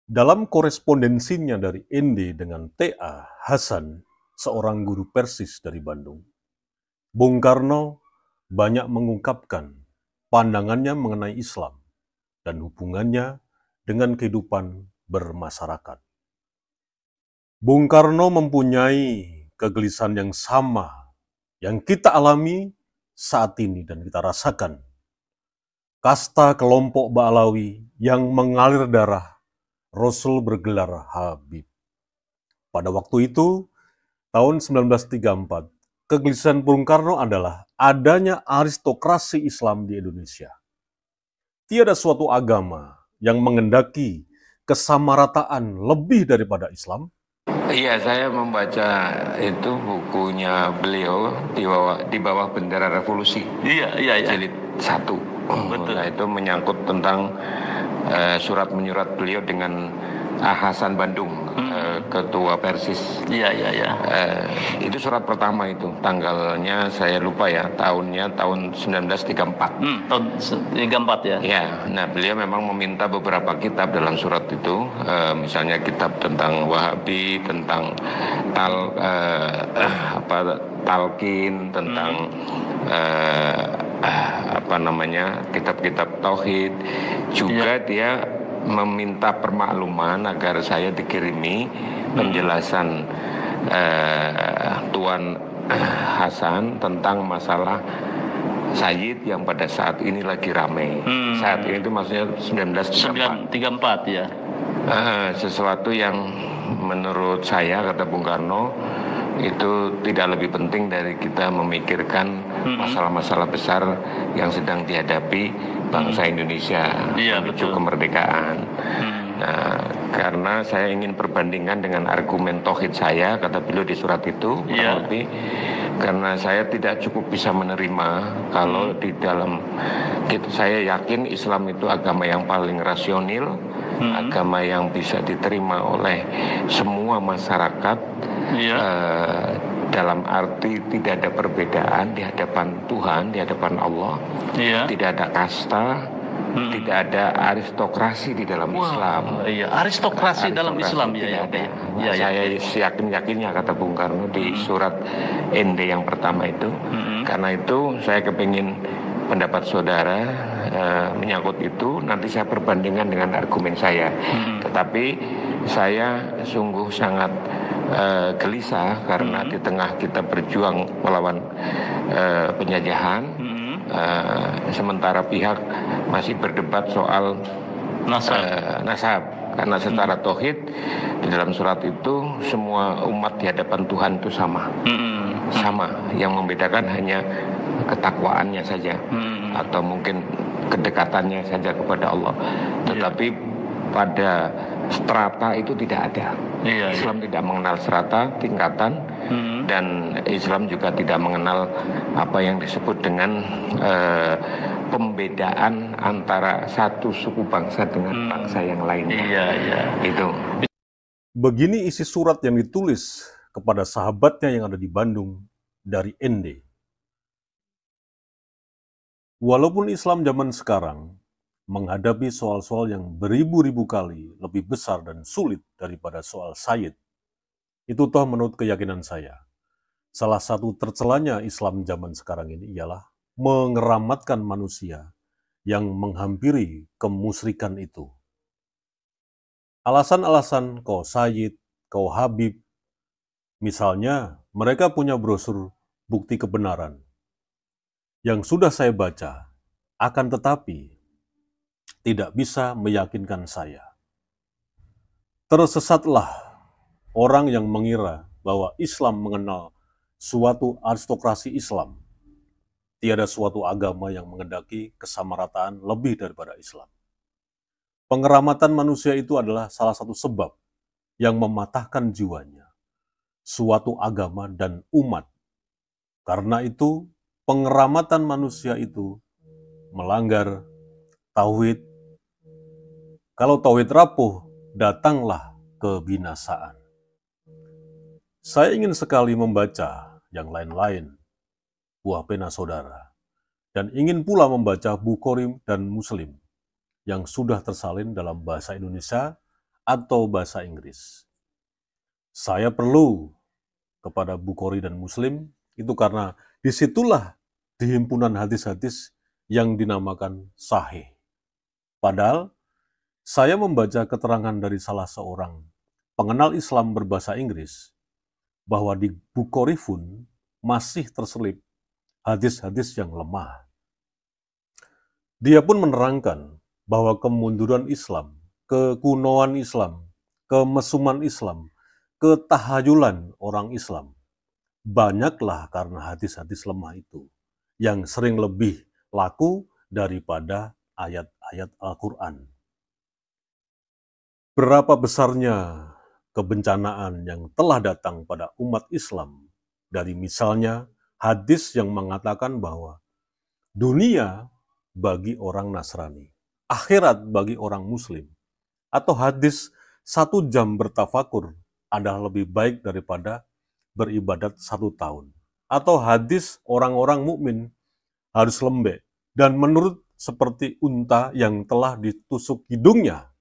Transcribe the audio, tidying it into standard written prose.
Dalam korespondensinya dari Ende dengan T.A. Hasan, seorang guru Persis dari Bandung, Bung Karno banyak mengungkapkan pandangannya mengenai Islam dan hubungannya dengan kehidupan bermasyarakat. Bung Karno mempunyai kegelisahan yang sama yang kita alami saat ini dan kita rasakan. Kasta kelompok Ba'alawi yang mengalir darah Rasul bergelar Habib. Pada waktu itu, tahun 1934, kegelisahan Bung Karno adalah adanya aristokrasi Islam di Indonesia. Tiada suatu agama yang mengendaki kesamarataan lebih daripada Islam. Iya, saya membaca itu bukunya beliau di bawah bendera revolusi. Iya. Jilid 1. Betul. Nah, itu menyangkut tentang surat menyurat beliau dengan Hasan Bandung, ketua Persis. Iya. Itu surat pertama itu, tanggalnya saya lupa ya, tahunnya tahun 1934. Tahun 34 ya. Ya, nah beliau memang meminta beberapa kitab dalam surat itu, misalnya kitab tentang Wahabi, tentang talqin, tentang kitab-kitab tauhid. Juga dia meminta permakluman agar saya dikirimi penjelasan Tuan Hasan tentang masalah Sayyid yang pada saat ini lagi ramai. Saat ini itu maksudnya 1934 ya. Sesuatu yang menurut saya, kata Bung Karno, itu tidak lebih penting dari kita memikirkan masalah-masalah besar yang sedang dihadapi bangsa Indonesia menuju kemerdekaan. Nah, karena saya ingin perbandingan dengan argumen tauhid saya, kata beliau di surat itu, kurang lebih, karena saya tidak cukup bisa menerima kalau di dalam saya yakin Islam itu agama yang paling rasional, agama yang bisa diterima oleh semua masyarakat, dalam arti tidak ada perbedaan di hadapan Tuhan, di hadapan Allah, tidak ada kasta, tidak ada aristokrasi di dalam Islam. Aristokrasi dalam Islam tidak ada. Saya yakin-yakinnya, kata Bung Karno di surat Ende yang pertama itu. Karena itu saya kepingin pendapat saudara menyangkut itu, nanti saya perbandingkan dengan argumen saya. Tetapi saya sungguh sangat gelisah karena di tengah kita berjuang melawan penjajahan, sementara pihak masih berdebat soal nasab. Karena secara tauhid di dalam surat itu semua umat di hadapan Tuhan itu sama. Sama, yang membedakan hanya ketakwaannya saja, atau mungkin kedekatannya saja kepada Allah. Tetapi pada strata itu tidak ada. Islam tidak mengenal strata, tingkatan, dan Islam juga tidak mengenal apa yang disebut dengan pembedaan antara satu suku bangsa dengan bangsa yang lainnya. Itu. Begini isi surat yang ditulis kepada sahabatnya yang ada di Bandung dari Ende. Walaupun Islam zaman sekarang menghadapi soal-soal yang beribu-ribu kali lebih besar dan sulit daripada soal Sayyid, itu toh menurut keyakinan saya, salah satu tercelanya Islam zaman sekarang ini ialah mengeramatkan manusia yang menghampiri kemusyrikan itu. Alasan-alasan kau Sayyid, kau Habib, misalnya mereka punya brosur bukti kebenaran yang sudah saya baca, akan tetapi tidak bisa meyakinkan saya. Tersesatlah orang yang mengira bahwa Islam mengenal suatu aristokrasi Islam. Tiada suatu agama yang mengendaki kesamarataan lebih daripada Islam. Pengeramatan manusia itu adalah salah satu sebab yang mematahkan jiwanya suatu agama dan umat. Karena itu, pengeramatan manusia itu melanggar tauhid. Kalau tauhid rapuh, datanglah kebinasaan. Saya ingin sekali membaca yang lain-lain, buah pena saudara, dan ingin pula membaca Bukhari dan Muslim yang sudah tersalin dalam bahasa Indonesia atau bahasa Inggris. Saya perlu kepada Bukhari dan Muslim itu karena disitulah di himpunan hadis-hadis yang dinamakan sahih. Padahal saya membaca keterangan dari salah seorang pengenal Islam berbahasa Inggris bahwa di Bukhari pun masih terselip hadis-hadis yang lemah. Dia pun menerangkan bahwa kemunduran Islam, kekunoan Islam, kemesuman Islam, ketahayulan orang Islam, banyaklah karena hadis-hadis lemah itu, yang sering lebih laku daripada ayat-ayat Al-Quran. Berapa besarnya kebencanaan yang telah datang pada umat Islam dari misalnya hadis yang mengatakan bahwa dunia bagi orang Nasrani, akhirat bagi orang Muslim, atau hadis 1 jam bertafakur adalah lebih baik daripada beribadat 1 tahun, atau hadis orang-orang mukmin harus lembek dan menurut seperti unta yang telah ditusuk hidungnya